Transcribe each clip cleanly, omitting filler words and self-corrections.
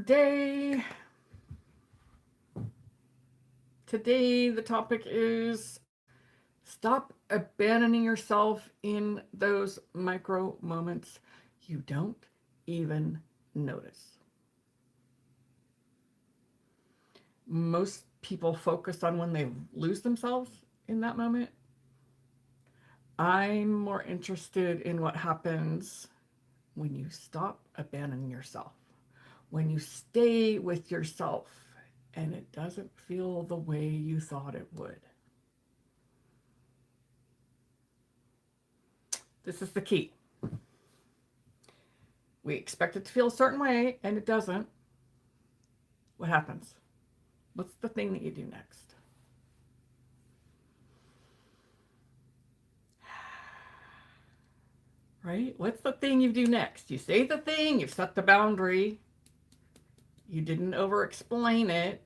day. Today, the topic is stop abandoning yourself in those micro moments you don't even notice. Most people focus on when they lose themselves in that moment. I'm more interested in what happens when you stop abandoning yourself, when you stay with yourself and it doesn't feel the way you thought it would. This is the key. We expect it to feel a certain way and it doesn't. What happens? What's the thing that you do next? Right? What's the thing you do next? You say the thing, you've set the boundary, you didn't over explain it.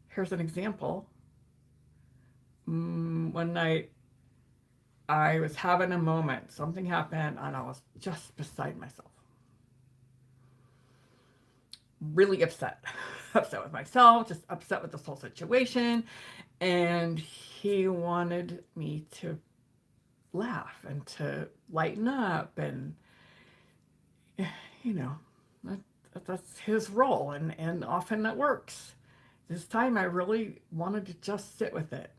Here's an example. One night I was having a moment, something happened, and I was just beside myself. Really upset. Upset with myself, just upset with this whole situation. And he wanted me to laugh and to lighten up, and you know, that's his role, and often that works. This time I really wanted to just sit with it.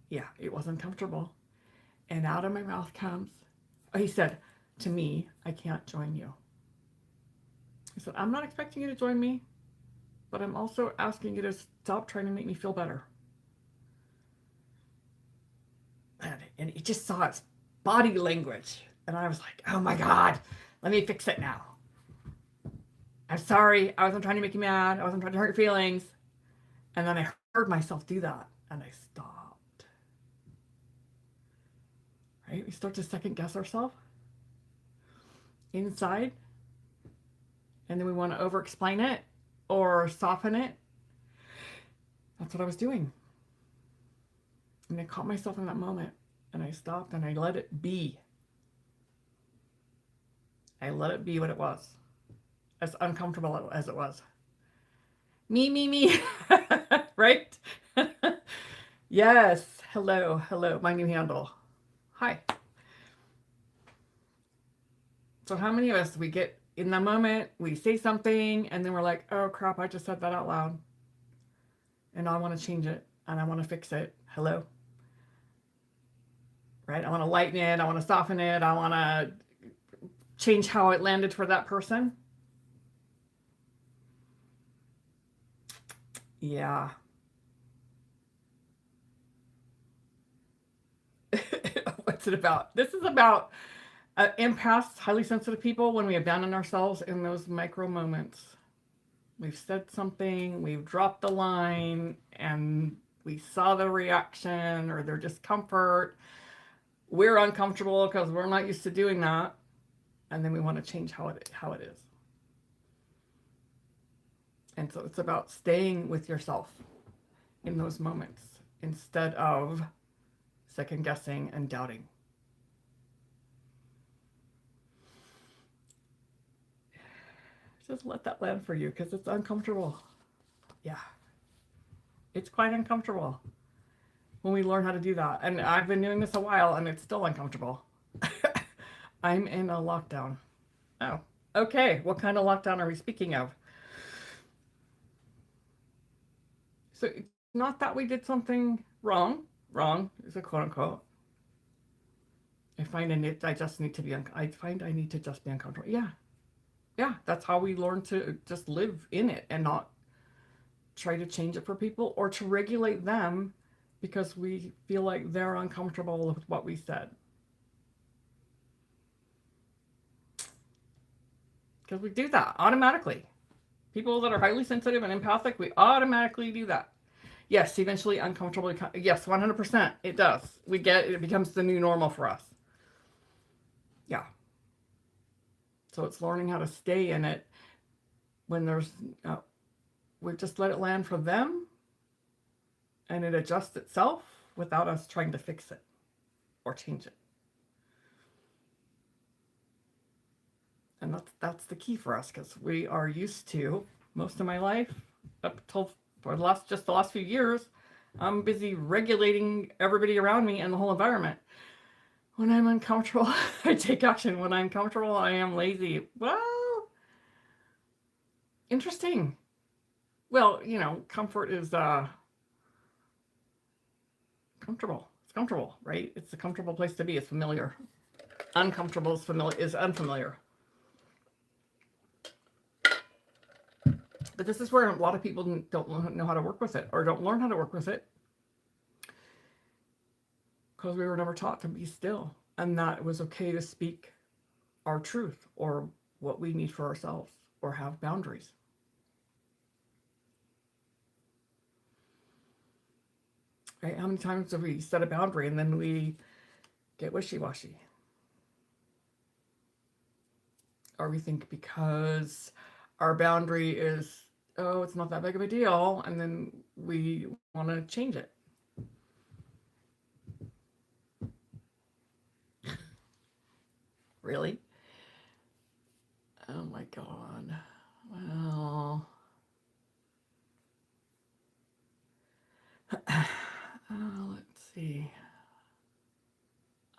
Yeah, it wasn't comfortable. And out of my mouth comes, he said to me, I can't join you. He said, I'm not expecting you to join me, but I'm also asking you to stop trying to make me feel better. And he just saw its body language. And I was like, oh my God, let me fix it now. I'm sorry. I wasn't trying to make you mad. I wasn't trying to hurt your feelings. And then I heard myself do that. And I stopped. Right? We start to second guess ourselves inside. And then we want to over explain it or soften it. That's what I was doing. And I caught myself in that moment. And I stopped and I let it be. I let it be what it was. As uncomfortable as it was. Me. Right? Yes. Hello. My new handle. Hi. So how many of us, we get in the moment, we say something, and then we're like, oh crap, I just said that out loud. And I want to change it. And I want to fix it. Hello? Right? I want to lighten it. I want to soften it. I want to change how it landed for that person. Yeah. What's it about? This is about empaths, highly sensitive people, when we abandon ourselves in those micro moments. We've said something, we've dropped the line, and we saw the reaction or their discomfort. We're uncomfortable because we're not used to doing that. And then we want to change how it is. And so it's about staying with yourself in those moments instead of second guessing and doubting. Just let that land for you because it's uncomfortable. Yeah. It's quite uncomfortable when we learn how to do that. And I've been doing this a while and it's still uncomfortable. I'm in a lockdown. Oh, okay. What kind of lockdown are we speaking of? So it's not that we did something wrong. Wrong is a quote unquote. I find I need to just be uncomfortable. Yeah, that's how we learn to just live in it and not try to change it for people or to regulate them because we feel like they're uncomfortable with what we said. Because we do that automatically. People that are highly sensitive and empathic, we automatically do that. Yes, eventually uncomfortable. Yes, 100%. It does. It becomes the new normal for us. Yeah. So it's learning how to stay in it when we just let it land for them and it adjusts itself without us trying to fix it or change it. And And that's the key for us, because we are used to, most of my life, up till for the last few years, I'm busy regulating everybody around me and the whole environment. When I'm uncomfortable, I take action. When I'm comfortable, I am lazy. Well, interesting. Well, comfort is comfortable. It's comfortable, right? It's a comfortable place to be. It's familiar. Uncomfortable is unfamiliar. But this is where a lot of people don't know how to work with it, or don't learn how to work with it, because we were never taught to be still, and that it was okay to speak our truth or what we need for ourselves, or have boundaries. Right? How many times have we set a boundary and then we get wishy-washy? Or we think because our boundary is, oh, it's not that big of a deal, and then we want to change it. Really? Oh my God. Well, let's see.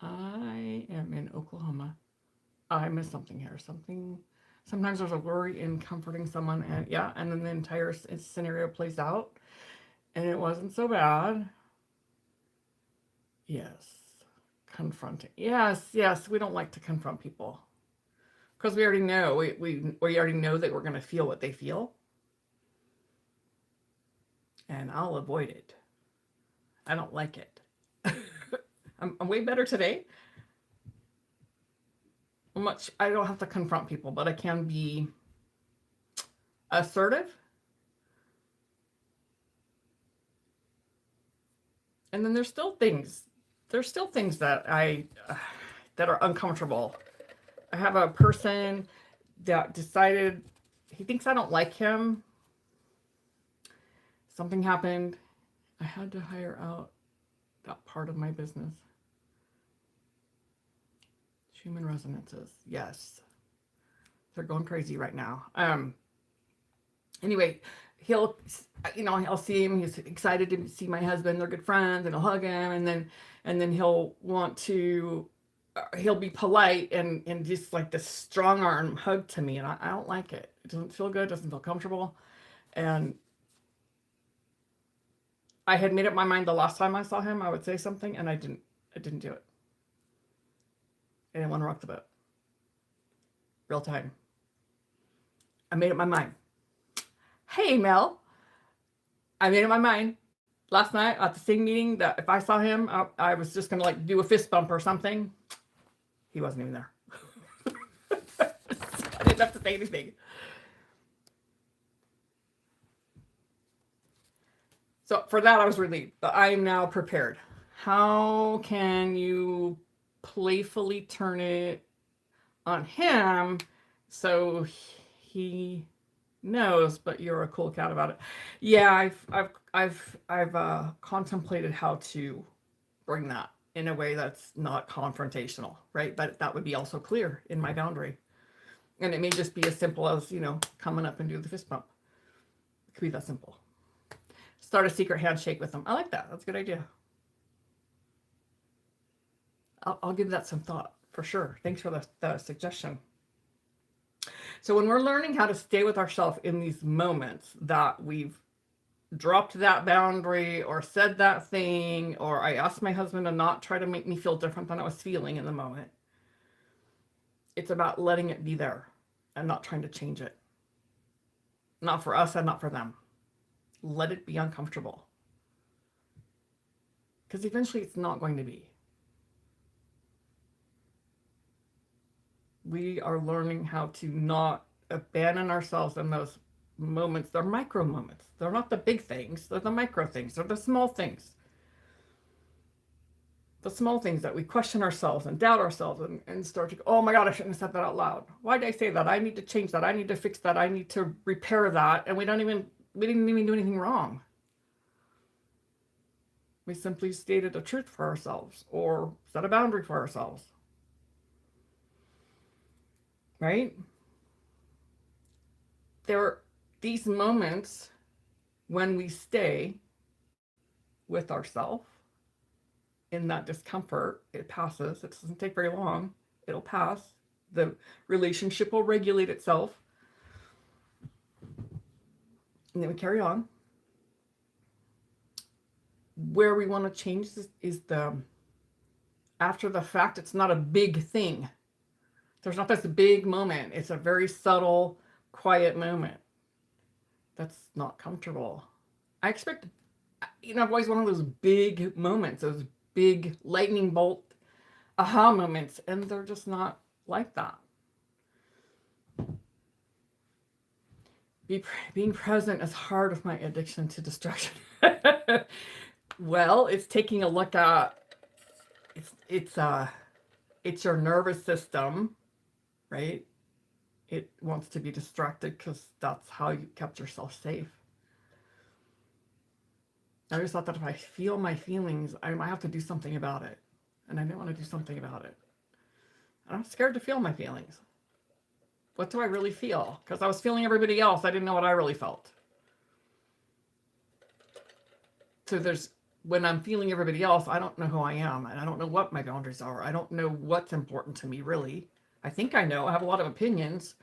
I am in Oklahoma. I missed something here. Sometimes there's a worry in comforting someone, and then the entire scenario plays out, and it wasn't so bad. Yes. Confronting. Yes. We don't like to confront people, because we already know. We already know that we're going to feel what they feel, and I'll avoid it. I don't like it. I'm way better today. I don't have to confront people, but I can be assertive. And then there's still things that that are uncomfortable. I have a person that decided he thinks I don't like him. Something happened. I had to hire out that part of my business. Human resonances. Yes. They're going crazy right now. Anyway, I'll see him. He's excited to see my husband. They're good friends, and I'll hug him, and then he'll want to, he'll be polite and just like this strong arm hug to me, and I don't like it. It doesn't feel good. Doesn't feel comfortable, and I had made up my mind the last time I saw him I would say something, and I didn't do it. I didn't want to rock the boat. Real time. I made up my mind. Hey, Mel. I made up my mind last night at the sing meeting that if I saw him, I was just going to like do a fist bump or something. He wasn't even there. I didn't have to say anything. So for that, I was relieved. But I am now prepared. How can you playfully turn it on him so he knows, but you're a cool cat about it? Yeah, I've contemplated how to bring that in a way that's not confrontational, right? But that would be also clear in my boundary. And it may just be as simple as, coming up and do the fist bump. It could be that simple. Start a secret handshake with them. I like that. That's a good idea. I'll give that some thought for sure. Thanks for the suggestion. So when we're learning how to stay with ourselves in these moments that we've dropped that boundary or said that thing, or I asked my husband to not try to make me feel different than I was feeling in the moment, it's about letting it be there and not trying to change it. Not for us and not for them. Let it be uncomfortable. Because eventually it's not going to be. We are learning how to not abandon ourselves in those moments. They're micro moments. They're not the big things. They're the micro things. They're the small things. The small things that we question ourselves and doubt ourselves and start to go, oh my God, I shouldn't have said that out loud. Why did I say that? I need to change that. I need to fix that. I need to repair that. And we didn't even do anything wrong. We simply stated a truth for ourselves or set a boundary for ourselves. Right? there are these moments when we stay with ourselves in that discomfort. It passes. It doesn't take very long. It'll pass. The relationship will regulate itself. And then we carry on. Where we want to change is the after the fact. It's not a big thing. There's not this big moment. It's a very subtle, quiet moment. That's not comfortable. I expect, I've always wanted those big moments, those big lightning bolt aha moments, and they're just not like that. Being present is hard with my addiction to distraction. Well, it's taking a look at it's your nervous system, right? It wants to be distracted because that's how you kept yourself safe. I always thought that if I feel my feelings, I might have to do something about it. And I didn't want to do something about it. I'm scared to feel my feelings. What do I really feel? Because I was feeling everybody else. I didn't know what I really felt. So when I'm feeling everybody else, I don't know who I am. And I don't know what my boundaries are. I don't know what's important to me, really. I think I know. I have a lot of opinions.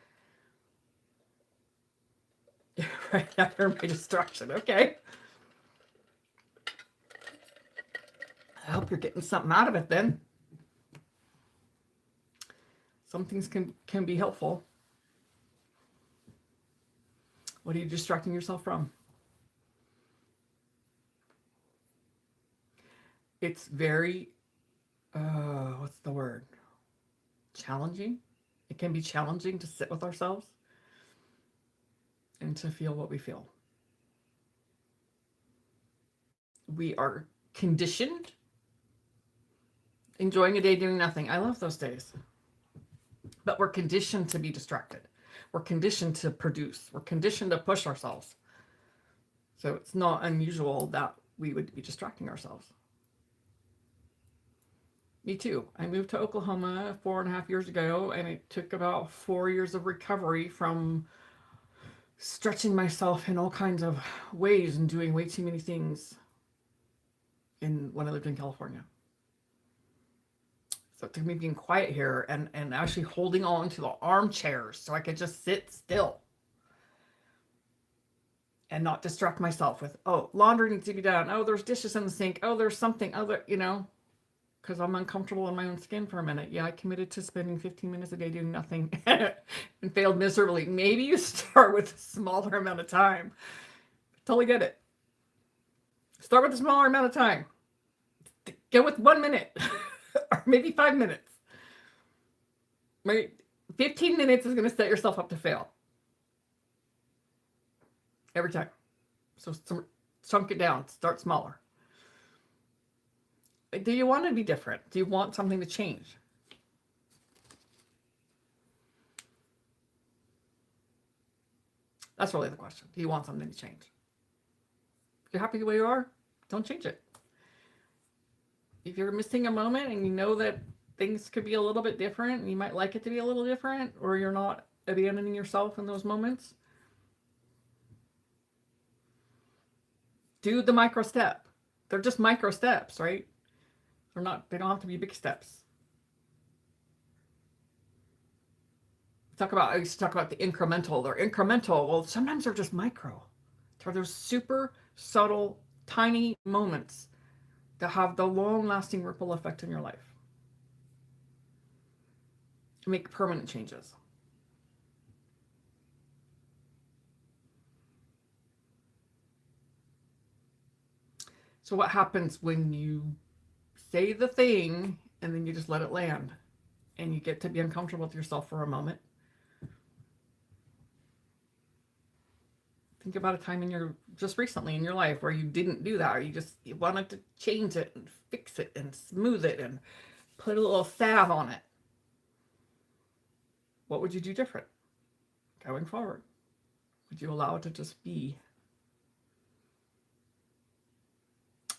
Right after my distraction. Okay. I hope you're getting something out of it then. Some things can be helpful. What are you distracting yourself from? It's very, what's the word? Challenging. It can be challenging to sit with ourselves and to feel what we feel. We are conditioned. Enjoying a day doing nothing. I love those days. But we're conditioned to be distracted. We're conditioned to produce. We're conditioned to push ourselves. So it's not unusual that we would be distracting ourselves. Me too. I moved to Oklahoma 4.5 years ago, and it took about 4 years of recovery from stretching myself in all kinds of ways and doing way too many things when I lived in California. So it took me being quiet here and actually holding on to the armchairs so I could just sit still and not distract myself with, oh, laundry needs to be done. Oh, there's dishes in the sink. Oh, there's something other, because I'm uncomfortable in my own skin for a minute. Yeah, I committed to spending 15 minutes a day doing nothing and failed miserably. Maybe you start with a smaller amount of time. Totally get it. Start with a smaller amount of time. Go with 1 minute. Or maybe 5 minutes. Right? 15 minutes is going to set yourself up to fail. Every time. So chunk it down. Start smaller. Do you want to be different? Do you want something to change? That's really the question. Do you want something to change? If you're happy the way you are, don't change it. If you're missing a moment and you know that things could be a little bit different and you might like it to be a little different, or you're not abandoning yourself in those moments, do the micro step. They're just micro steps, right? They don't have to be big steps. I used to talk about the incremental. They're incremental. Well, sometimes they're just micro. They're those super subtle, tiny moments that have the long-lasting ripple effect in your life. Make permanent changes. So what happens when you say the thing and then you just let it land and you get to be uncomfortable with yourself for a moment? Think about a time just recently in your life where you didn't do that, or you wanted to change it and fix it and smooth it and put a little salve on it. What would you do different going forward? Would you allow it to just be?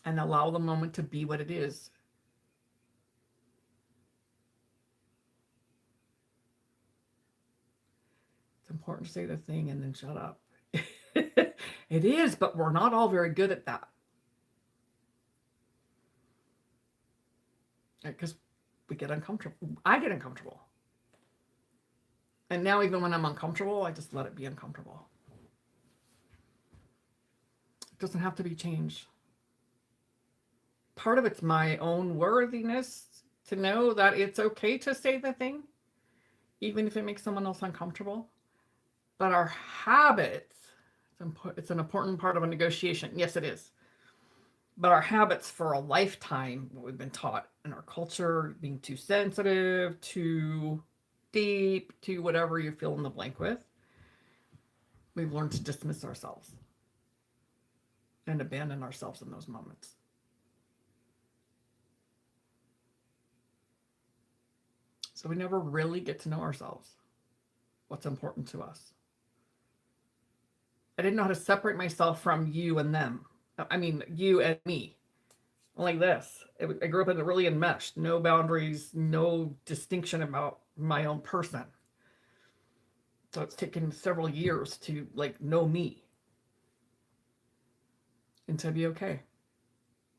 And allow the moment to be what it is. important to say the thing and then shut up. It is, but we're not all very good at that. Because we get uncomfortable. I get uncomfortable. And now even when I'm uncomfortable, I just let it be uncomfortable. It doesn't have to be changed. Part of it's my own worthiness to know that it's okay to say the thing, even if it makes someone else uncomfortable. But our habits, it's an important part of a negotiation. Yes, it is. But our habits for a lifetime, what we've been taught in our culture, being too sensitive, too deep, to whatever you fill in the blank with, we've learned to dismiss ourselves and abandon ourselves in those moments. So we never really get to know ourselves, what's important to us. I didn't know how to separate myself from you and them. I mean, you and me. Like this. I grew up in really enmeshed, no boundaries, no distinction about my own person. So it's taken several years to know me and to be okay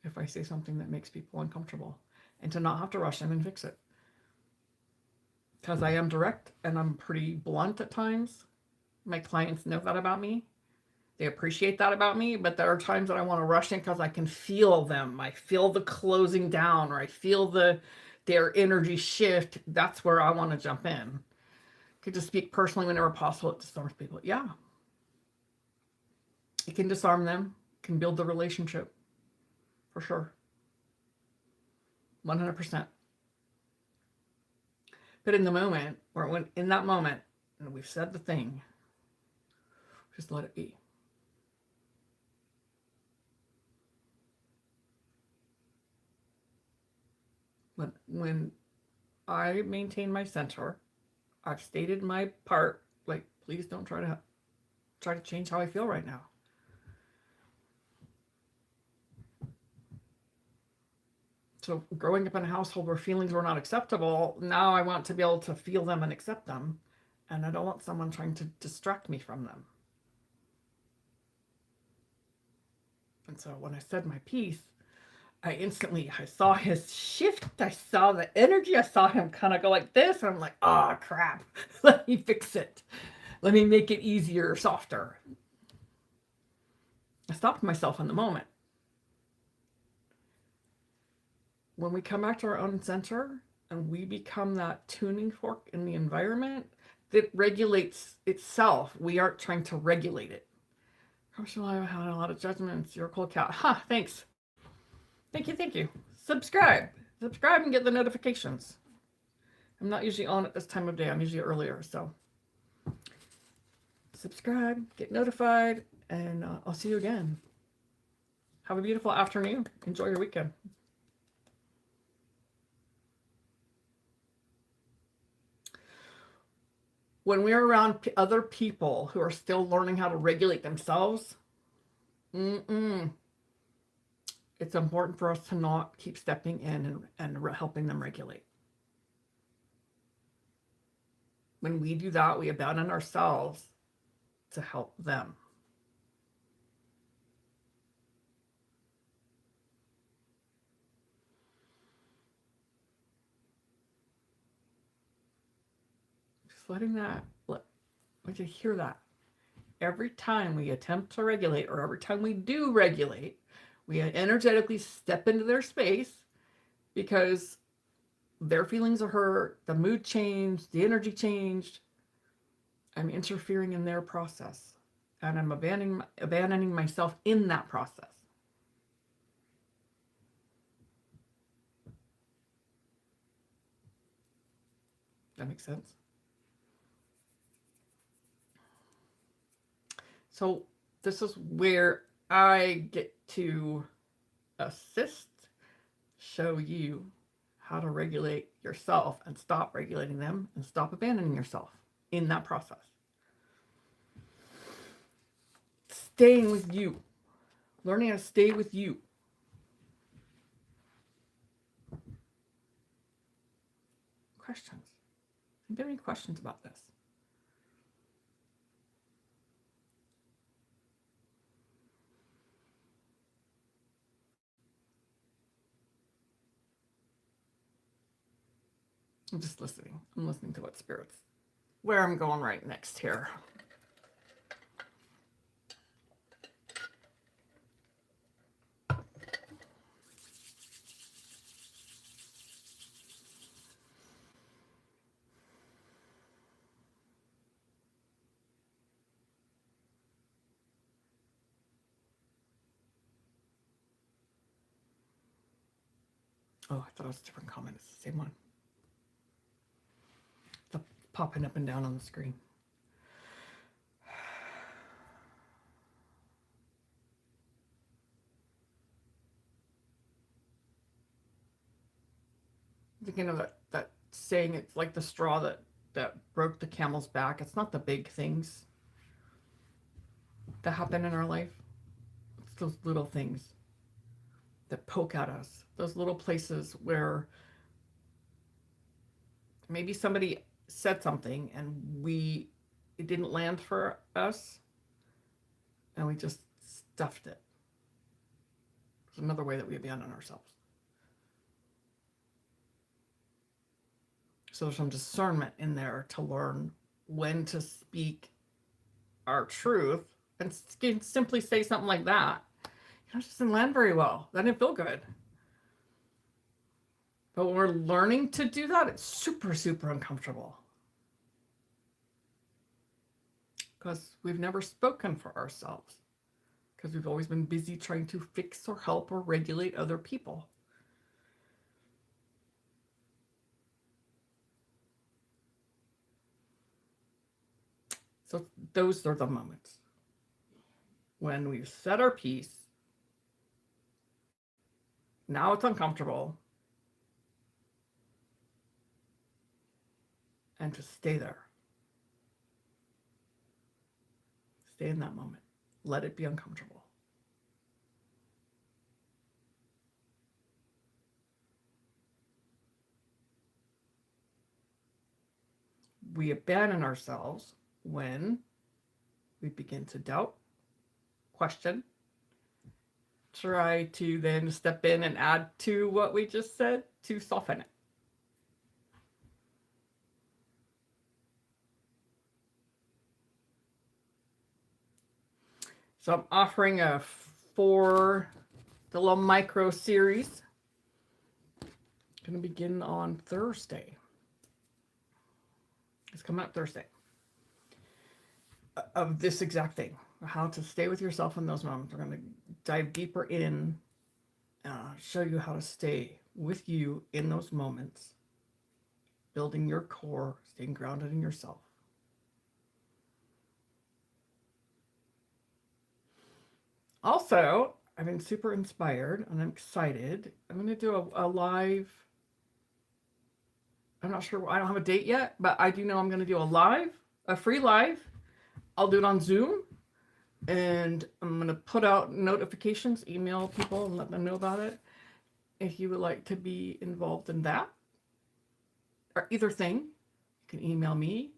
if I say something that makes people uncomfortable and to not have to rush in and fix it. Because I am direct and I'm pretty blunt at times. My clients know that about me. They appreciate that about me, but there are times that I want to rush in because I can feel them. I feel the closing down, or I feel their energy shift. That's where I want to jump in. Could just speak personally whenever possible. It disarms people. Yeah. It can disarm them, can build the relationship. For sure. 100%. But in the moment, or when in that moment, and we've said the thing, just let it be. When I maintain my center, I've stated my part, please don't try to change how I feel right now. So growing up in a household where feelings were not acceptable, now I want to be able to feel them and accept them. And I don't want someone trying to distract me from them. And so when I said my piece, I saw his shift. I saw the energy. I saw him kind of go like this. And I'm like, oh, crap. Let me fix it. Let me make it easier, softer. I stopped myself in the moment. When we come back to our own center and we become that tuning fork in the environment that regulates itself, we aren't trying to regulate it. Commercial, I've had a lot of judgments. You're a cool cat. Thanks. Thank you. Subscribe and get the notifications. I'm not usually on at this time of day. I'm usually earlier, so subscribe, get notified, and I'll see you again. Have a beautiful afternoon. Enjoy your weekend. When we're around other people who are still learning how to regulate themselves, it's important for us to not keep stepping in and helping them regulate. When we do that, we abandon ourselves to help them. Just letting that, let you hear that. Every time we attempt to regulate, or every time we do regulate, we energetically step into their space because their feelings are hurt, the mood changed, the energy changed. I'm interfering in their process, and I'm abandoning myself in that process. That makes sense? So this is where I get to assist, show you how to regulate yourself and stop regulating them and stop abandoning yourself in that process. Staying with you, learning how to stay with you. Questions? Do you have any questions about this? I'm just listening. I'm listening to what spirits, where I'm going right next here. Oh, I thought it was a different comment. It's the same one. The popping up and down on the screen. Thinking of that saying, it's like the straw that broke the camel's back. It's not the big things that happen in our life. It's those little things that poke at us. Those little places where maybe somebody said something and it didn't land for us and we just stuffed it. It's another way that we abandon ourselves. So there's some discernment in there to learn when to speak our truth and simply say something like that. It just didn't land very well. That didn't feel good. But when we're learning to do that, it's super, super uncomfortable. Because we've never spoken for ourselves. Because we've always been busy trying to fix or help or regulate other people. So those are the moments when we've said our piece. Now it's uncomfortable. And to stay there. Stay in that moment. Let it be uncomfortable. We abandon ourselves when we begin to doubt, question, try to then step in and add to what we just said to soften it. So I'm offering the little micro series. Going to begin on Thursday. It's coming up Thursday. Of this exact thing, how to stay with yourself in those moments. We're going to dive deeper in, show you how to stay with you in those moments, building your core, staying grounded in yourself. Also, I've been super inspired and I'm excited. I'm going to do a live. I'm not sure. I don't have a date yet, but I do know I'm going to do a free live. I'll do it on Zoom, and I'm going to put out notifications, email people and let them know about it. If you would like to be involved in that, or either thing, you can email me.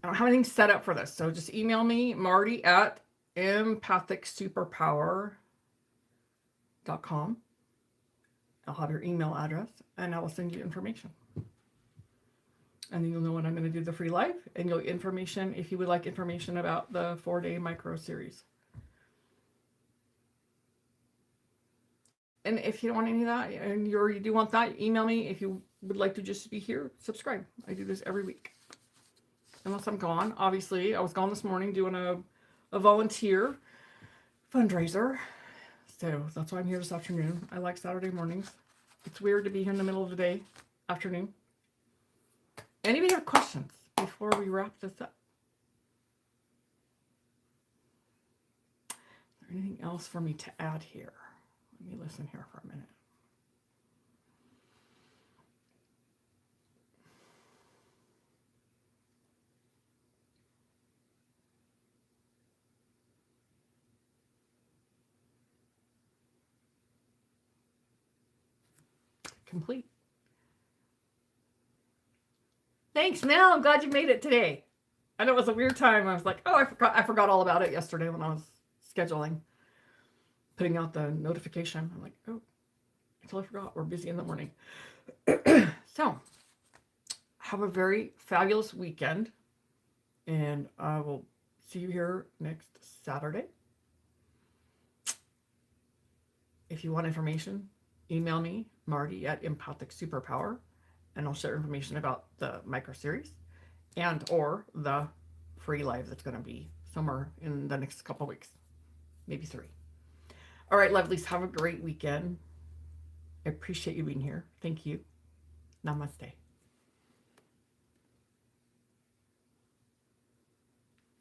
I don't have anything set up for this, so just email me, Marty at empathicsuperpower.com. I'll have your email address, and I will send you information. And then you'll know when I'm going to do the free live, and you'll get information if you would like information about the 4-day micro series. And if you don't want any of that, and you do want that, email me. If you would like to just be here, subscribe. I do this every week. Unless I'm gone. Obviously, I was gone this morning doing a volunteer fundraiser. So that's why I'm here this afternoon. I like Saturday mornings. It's weird to be here in the middle of the day, afternoon. Anybody have questions before we wrap this up? Is there anything else for me to add here? Let me listen here for a minute. Complete. Thanks, Mel. I'm glad you made it today. I know it was a weird time. I was like, oh, I forgot all about it yesterday when I was scheduling, putting out the notification. I'm like, oh, I totally forgot. We're busy in the morning. So, have a very fabulous weekend. And I will see you here next Saturday. If you want information, email me, Marty at Empathic Superpower, and I'll share information about the micro series and or the free live that's going to be somewhere in the next couple of weeks, maybe 3. All right, lovelies, have a great weekend. I appreciate you being here. Thank you. Namaste.